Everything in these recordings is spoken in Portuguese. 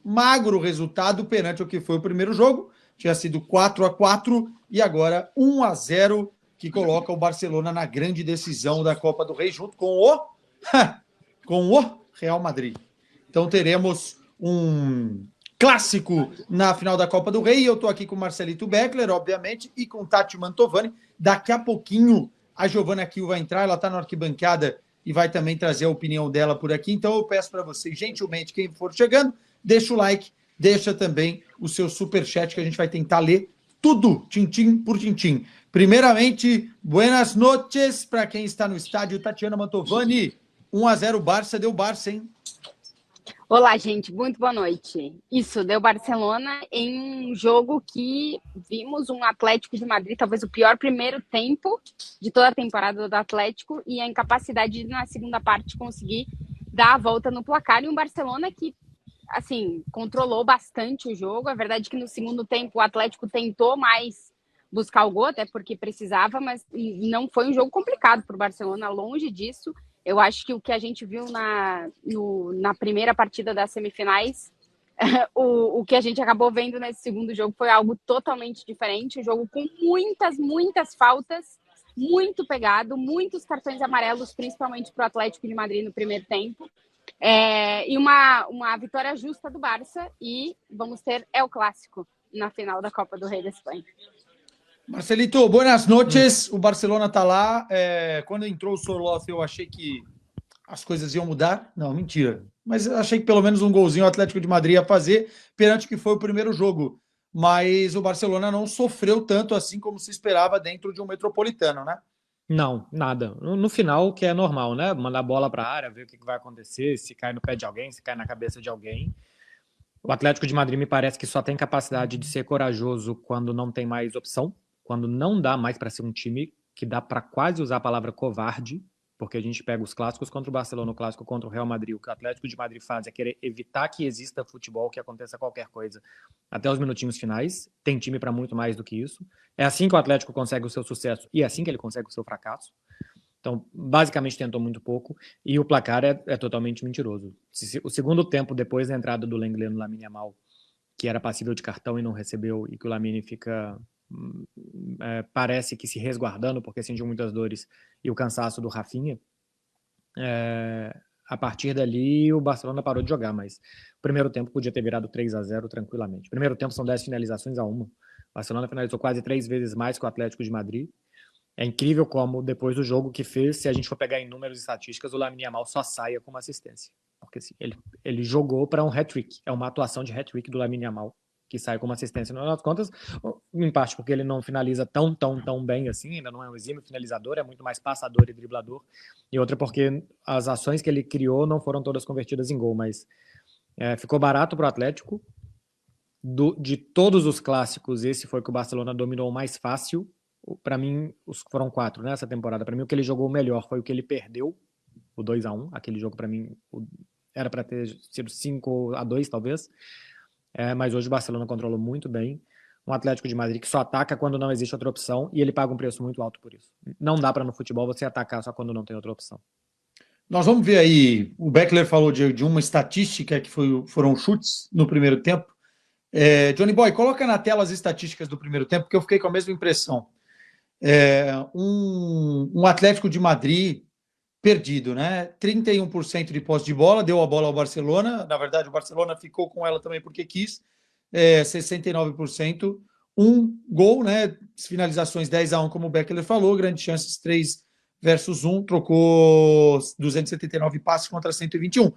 magro resultado perante o que foi o primeiro jogo. Tinha sido 4-4 e agora 1-0, que coloca o Barcelona na grande decisão da Copa do Rei, junto com o Real Madrid. Então teremos um clássico na final da Copa do Rei. Eu estou aqui com o Marcelito Beckler, obviamente, e com Tati Mantovani. Daqui a pouquinho a Giovana Kiel vai entrar, ela está na arquibancada e vai também trazer a opinião dela por aqui. Então eu peço para vocês, gentilmente, quem for chegando, deixa o like, deixa também o seu superchat, que a gente vai tentar ler tudo, tintim por tintim. Primeiramente, buenas noches para quem está no estádio. Tatiana Mantovani, 1-0 Barça, deu Barça, hein? Olá, gente, muito boa noite. Isso, deu Barcelona em um jogo que vimos um Atlético de Madrid, talvez o pior primeiro tempo de toda a temporada do Atlético, e a incapacidade de, na segunda parte, conseguir dar a volta no placar. E um Barcelona que, assim, controlou bastante o jogo. É verdade que no segundo tempo o Atlético tentou mais buscar o gol, até porque precisava, mas não foi um jogo complicado para o Barcelona, longe disso. Eu acho que o que a gente viu na primeira partida das semifinais, o que a gente acabou vendo nesse segundo jogo foi algo totalmente diferente. Um jogo com muitas faltas, muito pegado, muitos cartões amarelos, principalmente para o Atlético de Madrid no primeiro tempo. E uma vitória justa do Barça, e vamos ter El Clássico na final da Copa do Rei da Espanha. Marcelito, buenas noches. O Barcelona tá lá. Quando entrou o Sorloth, eu achei que as coisas iam mudar. Não, mentira. Mas achei que pelo menos um golzinho o Atlético de Madrid ia fazer perante que foi o primeiro jogo. Mas o Barcelona não sofreu tanto assim como se esperava dentro de um Metropolitano, né? Não, nada. No final, que é normal, né? Mandar a bola para a área, ver o que vai acontecer, se cai no pé de alguém, se cai na cabeça de alguém. O Atlético de Madrid me parece que só tem capacidade de ser corajoso quando não tem mais opção, quando não dá mais para ser um time que dá para quase usar a palavra covarde, porque a gente pega os clássicos contra o Barcelona, o clássico contra o Real Madrid. O que o Atlético de Madrid faz é querer evitar que exista futebol, que aconteça qualquer coisa até os minutinhos finais. Tem time para muito mais do que isso. É assim que o Atlético consegue o seu sucesso e é assim que ele consegue o seu fracasso. Então, basicamente tentou muito pouco e o placar é totalmente mentiroso. O segundo tempo, depois da entrada do Lenglet no Lamine Yamal, que era passível de cartão e não recebeu, e que o Lamine fica... parece que se resguardando porque sentiu muitas dores, e o cansaço do Rafinha, a partir dali o Barcelona parou de jogar, mas o primeiro tempo podia ter virado 3-0 tranquilamente. O primeiro tempo são 10 finalizações a 1. O Barcelona finalizou quase 3 vezes mais que o Atlético de Madrid. É incrível como, depois do jogo que fez, se a gente for pegar em números e estatísticas, o Lamine Yamal só saia com uma assistência. Porque assim, ele jogou para um hat-trick. É uma atuação de hat-trick do Lamine Yamal, que sai com uma assistência. No final das contas, em parte porque ele não finaliza tão bem assim, ainda não é um exímio finalizador, é muito mais passador e driblador. E outra porque as ações que ele criou não foram todas convertidas em gol, mas ficou barato para o Atlético. De todos os clássicos, esse foi que o Barcelona dominou mais fácil. Para mim, foram 4 nessa temporada. Para mim, o que ele jogou melhor foi o que ele perdeu, o 2-1. Aquele jogo, para mim, era para ter sido 5-2, talvez. Mas hoje o Barcelona controlou muito bem. Um Atlético de Madrid que só ataca quando não existe outra opção, e ele paga um preço muito alto por isso. Não dá para, no futebol, você atacar só quando não tem outra opção. Nós vamos ver aí, o Beckler falou de uma estatística que foram chutes no primeiro tempo. Johnny Boy, coloca na tela as estatísticas do primeiro tempo, porque eu fiquei com a mesma impressão. Um Atlético de Madrid perdido, né? 31% de posse de bola, deu a bola ao Barcelona. Na verdade, o Barcelona ficou com ela também porque quis. 69%, um gol, né? Finalizações 10-1, como o Beckler falou, grandes chances 3-1, trocou 279 passes contra 121.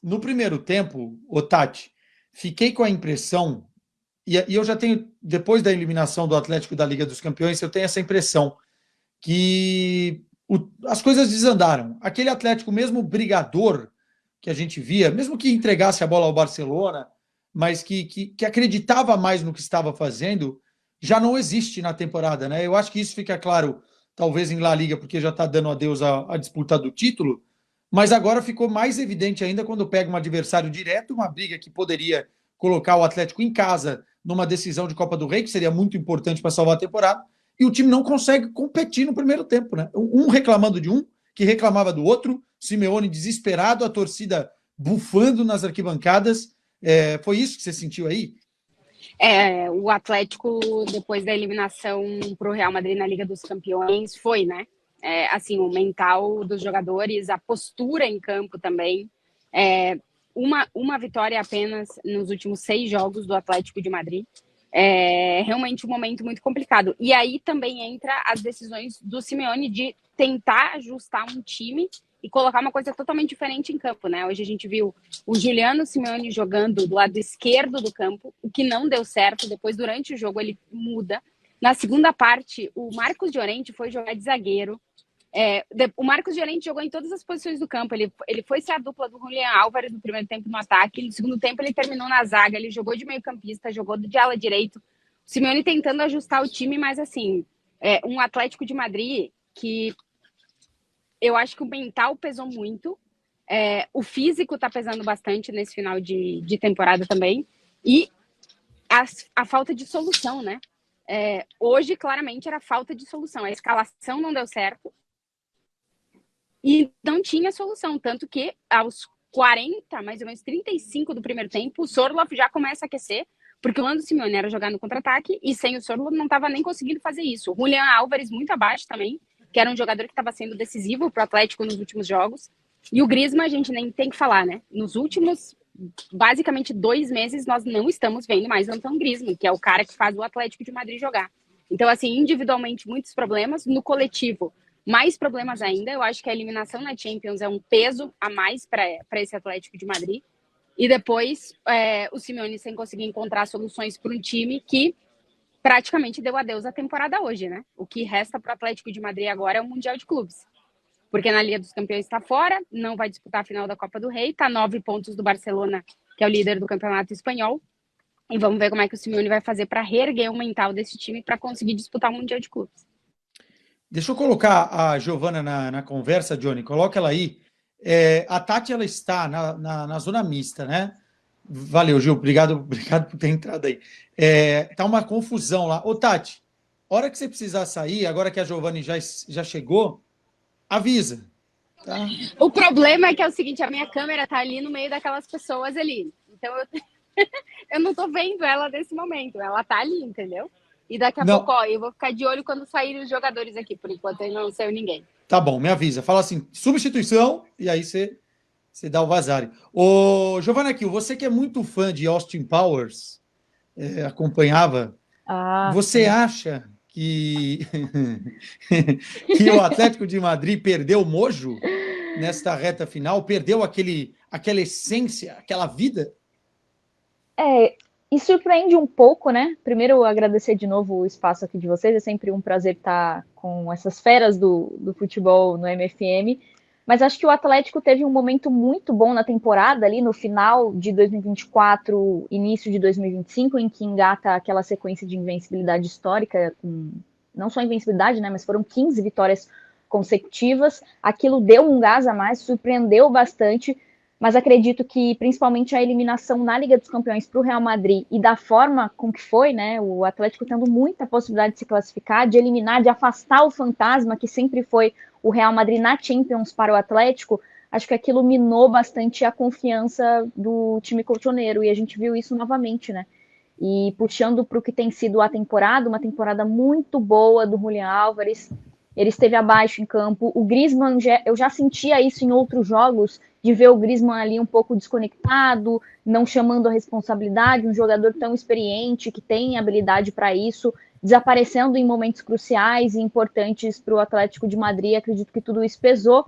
No primeiro tempo, Tati, fiquei com a impressão, e eu já tenho, depois da eliminação do Atlético da Liga dos Campeões, eu tenho essa impressão que as coisas desandaram. Aquele Atlético, mesmo brigador que a gente via, mesmo que entregasse a bola ao Barcelona, mas que acreditava mais no que estava fazendo, já não existe na temporada, né? Eu acho que isso fica claro, talvez em La Liga, porque já está dando adeus à disputa do título, mas agora ficou mais evidente ainda quando pega um adversário direto, uma briga que poderia colocar o Atlético em casa numa decisão de Copa do Rei, que seria muito importante para salvar a temporada, e o time não consegue competir no primeiro tempo, né? Um reclamando de um, que reclamava do outro, Simeone desesperado, a torcida bufando nas arquibancadas. Foi isso que você sentiu aí? O Atlético, depois da eliminação para o Real Madrid na Liga dos Campeões, foi, né? Assim, o mental dos jogadores, a postura em campo também. Uma vitória apenas nos últimos 6 jogos do Atlético de Madrid. É realmente um momento muito complicado. E aí também entra as decisões do Simeone de tentar ajustar um time e colocar uma coisa totalmente diferente em campo, né? Hoje a gente viu o Juliano Simeone jogando do lado esquerdo do campo, o que não deu certo. Depois, durante o jogo, ele muda. Na segunda parte, o Marcos Llorente foi jogar de zagueiro. O Marcos Llorente jogou em todas as posições do campo. Ele foi ser a dupla do Julián Álvares no primeiro tempo no ataque. No segundo tempo, ele terminou na zaga. Ele jogou de meio-campista, jogou de ala direito. O Simeone tentando ajustar o time, mas assim, um Atlético de Madrid que eu acho que o mental pesou muito. O físico está pesando bastante nesse final de temporada também. E a falta de solução, né? Hoje, claramente, era falta de solução. A escalação não deu certo. E não tinha solução. Tanto que, aos 40, mais ou menos 35 do primeiro tempo, o Sorloth já começa a aquecer, porque o plano do Simeone era jogar no contra-ataque, e sem o Sorloth não estava nem conseguindo fazer isso. O Julián Álvares muito abaixo também, que era um jogador que estava sendo decisivo para o Atlético nos últimos jogos. E o Griezmann, a gente nem tem que falar, né? Nos últimos, basicamente, 2 meses, nós não estamos vendo mais o Antoine Griezmann, que é o cara que faz o Atlético de Madrid jogar. Então, assim, individualmente, muitos problemas. No coletivo, mais problemas ainda. Eu acho que a eliminação na Champions é um peso a mais para esse Atlético de Madrid. E depois, o Simeone sem conseguir encontrar soluções para um time que praticamente deu adeus à temporada hoje, né? O que resta para o Atlético de Madrid agora é o Mundial de Clubes. Porque na Liga dos Campeões está fora, não vai disputar a final da Copa do Rei, está 9 pontos do Barcelona, que é o líder do Campeonato Espanhol. E vamos ver como é que o Simeone vai fazer para reerguer o mental desse time para conseguir disputar o Mundial de Clubes. Deixa eu colocar a Giovana na conversa, Johnny. Coloca ela aí. A Tati, ela está na zona mista, né? Valeu, Gil. Obrigado por ter entrado aí. Tá uma confusão lá. Ô, Tati, hora que você precisar sair, agora que a Giovana já chegou, avisa. Tá? O problema é que é o seguinte, a minha câmera tá ali no meio daquelas pessoas ali. Então, eu não tô vendo ela nesse momento. Ela tá ali, entendeu? E daqui a pouco, eu vou ficar de olho quando saírem os jogadores aqui. Por enquanto, ainda não saiu ninguém. Tá bom, me avisa. Fala assim, substituição, e aí você dá o vazare. Ô, Giovana Kiel, você que é muito fã de Austin Powers, acompanhava, você acha que o Atlético de Madrid perdeu o mojo nesta reta final? Perdeu aquela essência, aquela vida? E surpreende um pouco, né? Primeiro, agradecer de novo o espaço aqui de vocês. É sempre um prazer estar com essas feras do futebol no MFM. Mas acho que o Atlético teve um momento muito bom na temporada, ali no final de 2024, início de 2025, em que engata aquela sequência de invencibilidade histórica, não só invencibilidade, né? Mas foram 15 vitórias consecutivas. Aquilo deu um gás a mais, surpreendeu bastante. Mas acredito que, principalmente, a eliminação na Liga dos Campeões para o Real Madrid e da forma com que foi, né, o Atlético tendo muita possibilidade de se classificar, de eliminar, de afastar o fantasma que sempre foi o Real Madrid na Champions para o Atlético, acho que aquilo minou bastante a confiança do time colchoneiro, e a gente viu isso novamente, né? E puxando para o que tem sido a temporada, uma temporada muito boa do Julián Álvares, ele esteve abaixo em campo. O Griezmann, eu já sentia isso em outros jogos, de ver o Griezmann ali um pouco desconectado, não chamando a responsabilidade, um jogador tão experiente, que tem habilidade para isso, desaparecendo em momentos cruciais e importantes para o Atlético de Madrid. Acredito que tudo isso pesou,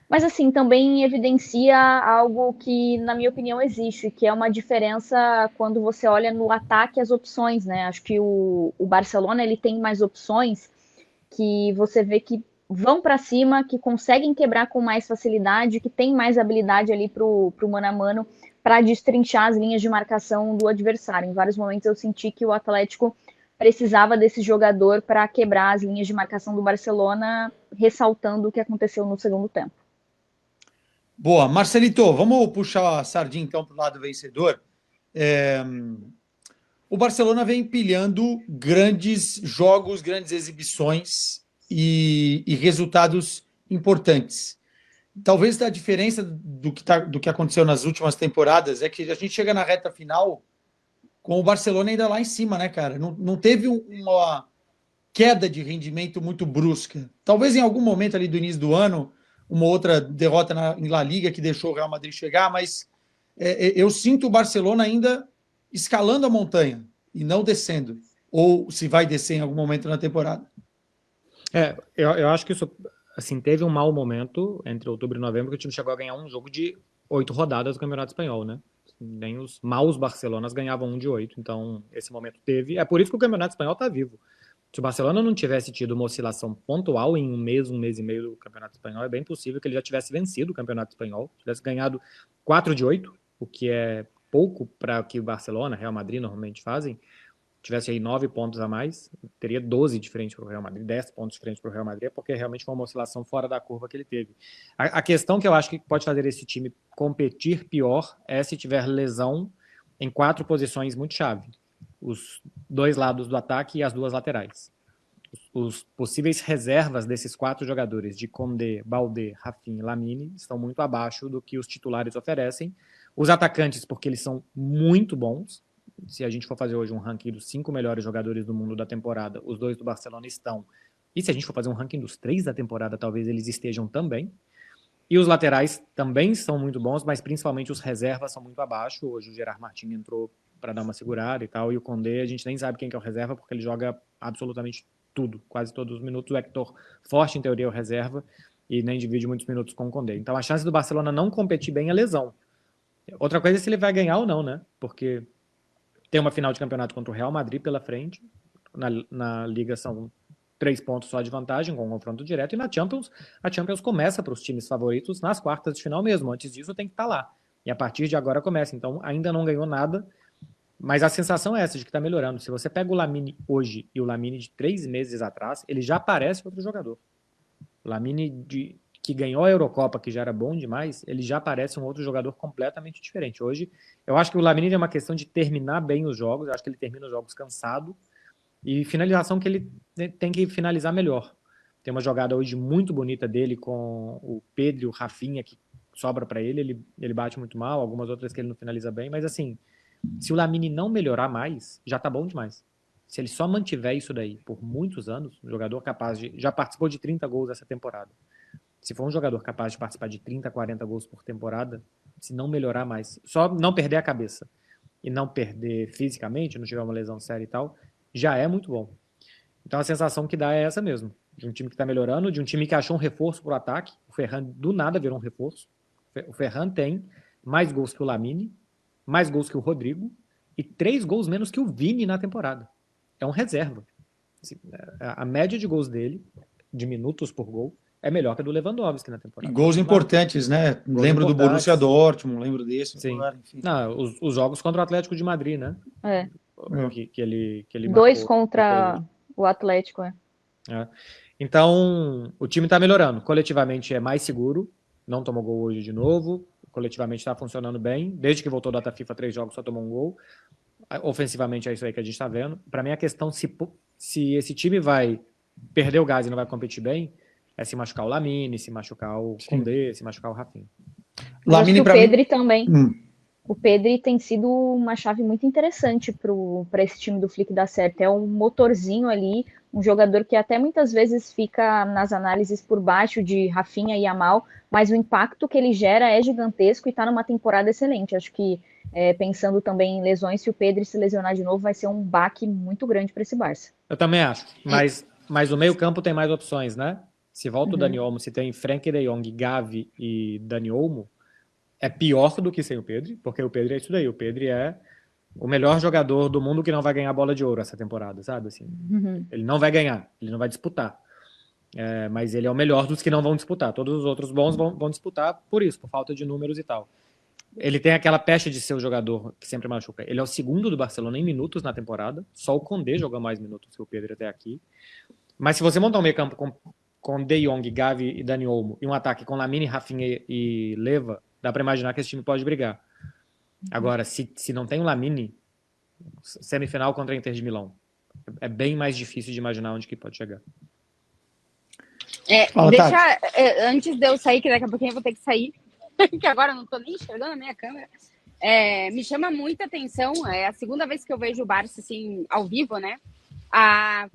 mas assim, também evidencia algo que, na minha opinião, existe, que é uma diferença quando você olha no ataque as opções, né? Acho que o Barcelona, ele tem mais opções que você vê que vão para cima, que conseguem quebrar com mais facilidade, que tem mais habilidade ali pro mano a mano para destrinchar as linhas de marcação do adversário. Em vários momentos eu senti que o Atlético precisava desse jogador para quebrar as linhas de marcação do Barcelona, ressaltando o que aconteceu no segundo tempo. Boa. Marcelito, vamos puxar a sardinha então para o lado vencedor. O Barcelona vem empilhando grandes jogos, grandes exibições e resultados importantes. talvez a diferença do que aconteceu nas últimas temporadas é que a gente chega na reta final com o Barcelona ainda lá em cima, né, cara? Não teve uma queda de rendimento muito brusca. Talvez em algum momento ali do início do ano, uma outra derrota em La Liga que deixou o Real Madrid chegar, mas eu sinto o Barcelona ainda escalando a montanha e não descendo. Ou se vai descer em algum momento na temporada. Eu acho que isso, assim, teve um mau momento entre outubro e novembro, que o time chegou a ganhar um jogo de 8 rodadas do Campeonato Espanhol, né? Nem os maus Barcelonas ganhavam um de 8, então esse momento teve. É por isso que o Campeonato Espanhol está vivo. Se o Barcelona não tivesse tido uma oscilação pontual em um mês e meio do Campeonato Espanhol, é bem possível que ele já tivesse vencido o Campeonato Espanhol, tivesse ganhado 4 de 8, o que é pouco para o que o Barcelona, Real Madrid normalmente fazem. Tivesse aí 9 pontos a mais, teria 12 de frente para o Real Madrid, 10 pontos de frente para o Real Madrid, porque realmente foi uma oscilação fora da curva que ele teve. A questão que eu acho que pode fazer esse time competir pior é se tiver lesão em 4 posições muito chave. Os 2 lados do ataque e as 2 laterais. Os possíveis reservas desses 4 jogadores, de Condé, Baldé, Rafinha e Lamine, estão muito abaixo do que os titulares oferecem. Os atacantes, porque eles são muito bons. Se a gente for fazer hoje um ranking dos 5 melhores jogadores do mundo da temporada, os 2 do Barcelona estão. E se a gente for fazer um ranking dos 3 da temporada, talvez eles estejam também. E os laterais também são muito bons, mas principalmente os reservas são muito abaixo. Hoje o Gerard Martin entrou para dar uma segurada e tal, e o Condé, a gente nem sabe quem que é o reserva, porque ele joga absolutamente tudo, quase todos os minutos. O Hector Forte, em teoria, é o reserva, e nem divide muitos minutos com o Condé. Então a chance do Barcelona não competir bem é lesão. Outra coisa é se ele vai ganhar ou não, né? Porque tem uma final de campeonato contra o Real Madrid pela frente. Na Liga são 3 pontos só de vantagem, com um confronto direto. E na Champions, a Champions começa para os times favoritos nas quartas de final mesmo. Antes disso, tem que estar lá. E a partir de agora começa. Então, ainda não ganhou nada. Mas a sensação é essa, de que está melhorando. Se você pega o Lamine hoje e o Lamine de 3 meses atrás, ele já parece outro jogador. O Lamine que ganhou a Eurocopa, que já era bom demais, ele já parece um outro jogador completamente diferente. Hoje, eu acho que o Lamine é uma questão de terminar bem os jogos, eu acho que ele termina os jogos cansado, e finalização que ele tem que finalizar melhor. Tem uma jogada hoje muito bonita dele com o Pedro e o Rafinha, que sobra para ele bate muito mal, algumas outras que ele não finaliza bem, mas assim, se o Lamine não melhorar mais, já tá bom demais. Se ele só mantiver isso daí por muitos anos, um jogador capaz de... Já participou de 30 gols essa temporada. Se for um jogador capaz de participar de 30, 40 gols por temporada, se não melhorar mais, só não perder a cabeça e não perder fisicamente, não tiver uma lesão séria e tal, já é muito bom. Então a sensação que dá é essa mesmo, de um time que está melhorando, de um time que achou um reforço para o ataque. O Ferran do nada virou um reforço. O Ferran tem mais gols que o Lamine, mais gols que o Rodrigo e 3 gols menos que o Vini na temporada. É um reserva. A média de gols dele, de minutos por gol, é melhor que a do Lewandowski na temporada. E gols importantes, né? Lembro do Borussia Dortmund, lembro desse. Sim. Agora, enfim. Não, os jogos contra o Atlético de Madrid, né? Que ele 2 marcou, contra o Atlético, Então, o time tá melhorando. Coletivamente é mais seguro. Não tomou gol hoje de novo. Coletivamente está funcionando bem. Desde que voltou da data FIFA, 3 jogos só tomou um gol. Ofensivamente é isso aí que a gente está vendo. Para mim, a questão se esse time vai perder o gás e não vai competir bem é se machucar o Lamine, se machucar o Condé, se machucar o Rafinha. Lamine, o Pedri também. O Pedri tem sido uma chave muito interessante para esse time do Flick dar certo. É um motorzinho ali, um jogador que até muitas vezes fica nas análises por baixo de Rafinha e Yamal, mas o impacto que ele gera é gigantesco e está numa temporada excelente. Acho que, pensando também em lesões, se o Pedri se lesionar de novo, vai ser um baque muito grande para esse Barça. Eu também acho, mas o meio-campo tem mais opções, né? Se volta o Dani Olmo, se tem Frenkie de Jong, Gavi e Dani Olmo, é pior do que sem o Pedri, porque o Pedri é isso daí. O Pedri é o melhor jogador do mundo que não vai ganhar bola de ouro essa temporada, sabe? Assim, ele não vai ganhar, ele não vai disputar. Mas ele é o melhor dos que não vão disputar. Todos os outros bons vão disputar por isso, por falta de números e tal. Ele tem aquela pecha de ser o jogador que sempre machuca. Ele é o segundo do Barcelona em minutos na temporada. Só o Condé jogou mais minutos que o Pedri até aqui. Mas se você montar um meio campo com De Jong, Gavi e Dani Olmo e um ataque com Lamine, Rafinha e Leva, dá para imaginar que esse time pode brigar. Agora, se não tem o Lamine, semifinal contra a Inter de Milão, é bem mais difícil de imaginar onde que pode chegar. Fala, Antes de eu sair, que daqui a pouquinho eu vou ter que sair, que agora eu não tô nem enxergando a minha câmera. Me chama muita atenção, é a segunda vez que eu vejo o Barça assim, ao vivo, né? A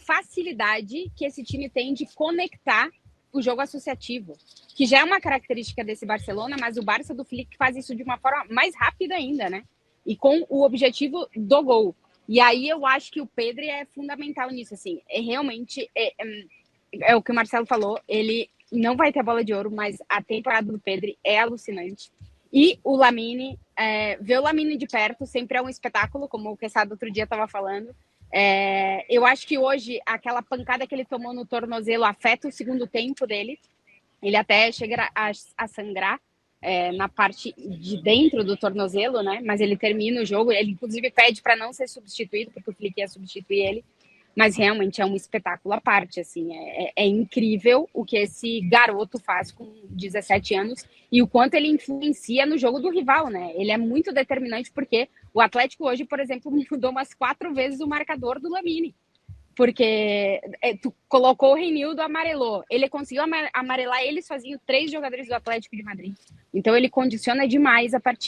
facilidade que esse time tem de conectar o jogo associativo, que já é uma característica desse Barcelona, mas o Barça do Flick faz isso de uma forma mais rápida ainda, né? E com o objetivo do gol. E aí eu acho que o Pedri é fundamental nisso, assim. Realmente, é o que o Marcelo falou, ele não vai ter bola de ouro, mas a temporada do Pedri é alucinante. E o Lamine, ver o Lamine de perto sempre é um espetáculo, como o Quesada outro dia estava falando. Eu acho que hoje aquela pancada que ele tomou no tornozelo afeta o segundo tempo dele. Ele até chega a sangrar na parte de dentro do tornozelo, né? Mas ele termina o jogo. Ele inclusive pede para não ser substituído, porque o Flick ia substituir ele. Mas realmente é um espetáculo à parte, assim. É incrível o que esse garoto faz com 17 anos e o quanto ele influencia no jogo do rival, né? Ele é muito determinante porque o Atlético hoje, por exemplo, mudou umas 4 vezes o marcador do Lamine. Porque tu colocou o Reinildo, amarelou. Ele conseguiu amarelar eles sozinho 3 jogadores do Atlético de Madrid. Então ele condiciona demais a partida.